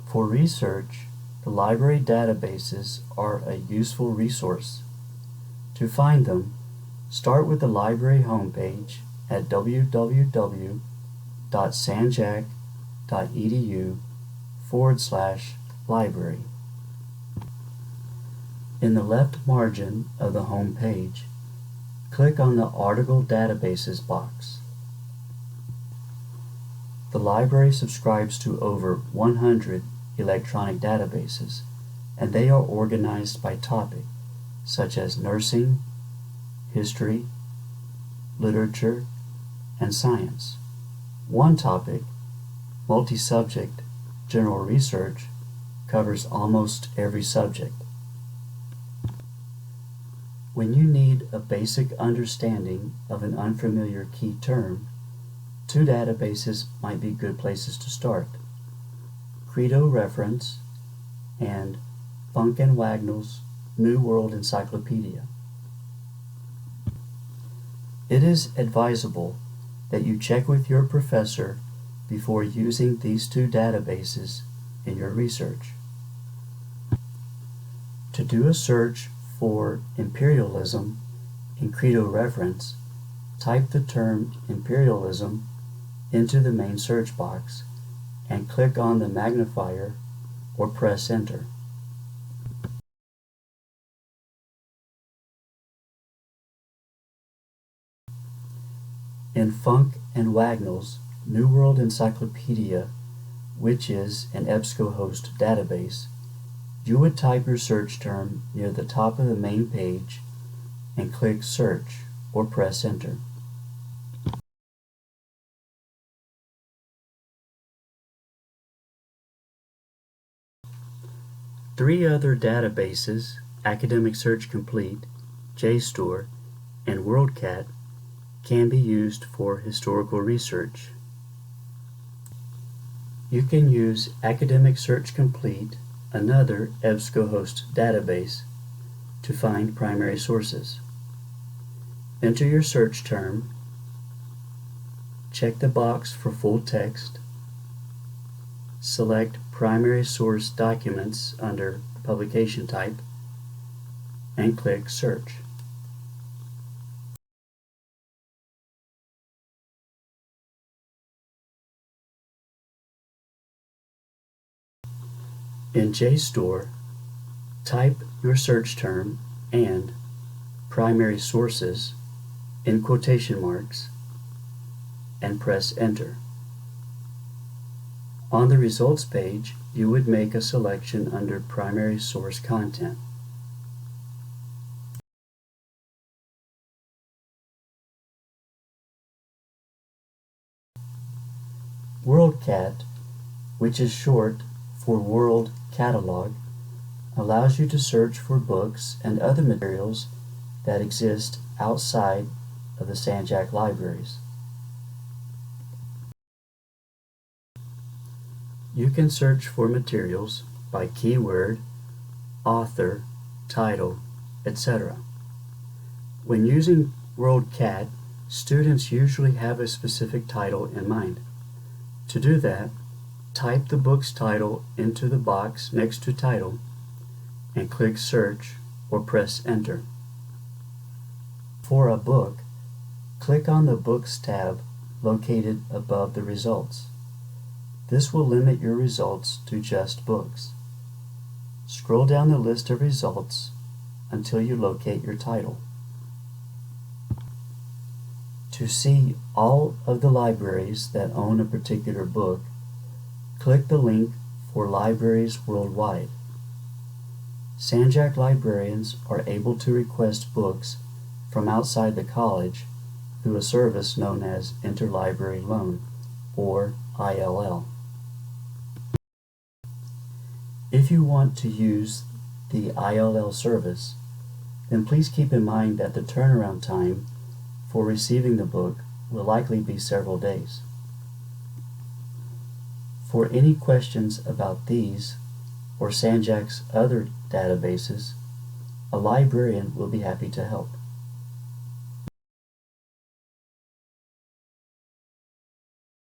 For research, the library databases are a useful resource. To find them, start with the library homepage at www.sanjac.edu/library. In the left margin of the home page, click on the Article Databases box. The library subscribes to over 100 electronic databases, and they are organized by topic, such as nursing, history, literature, and science. One topic, multi-subject general research, covers almost every subject. When you need a basic understanding of an unfamiliar key term, two databases might be good places to start: Credo Reference and Funk and Wagnalls New World Encyclopedia. It is advisable that you check with your professor before using these two databases in your research. To do a search for imperialism in Credo Reference, type the term imperialism into the main search box and click on the magnifier or press enter. In Funk and Wagnalls New World Encyclopedia, which is an EbscoHost database, you would type your search term near the top of the main page and click Search or press Enter. Three other databases, Academic Search Complete, JSTOR, and WorldCat, can be used for historical research. You can use Academic Search Complete, another EbscoHost database, to find primary sources. Enter your search term, check the box for full text, select Primary Source Documents under Publication Type, and click Search. In JSTOR, type your search term and primary sources in quotation marks and press Enter. On the results page, you would make a selection under primary source content. WorldCat, which is short for World Catalog, allows you to search for books and other materials that exist outside of the San Jac Libraries. You can search for materials by keyword, author, title, etc. When using WorldCat, students usually have a specific title in mind. To do that, type the book's title into the box next to title and click Search or press Enter. For a book, click on the Books tab located above the results. This will limit your results to just books. Scroll down the list of results until you locate your title. To see all of the libraries that own a particular book, click the link for libraries worldwide. San Jac librarians are able to request books from outside the college through a service known as interlibrary loan, or ILL. If you want to use the ILL service, then please keep in mind that the turnaround time for receiving the book will likely be several days. For any questions about these or San Jac's other databases, a librarian will be happy to help.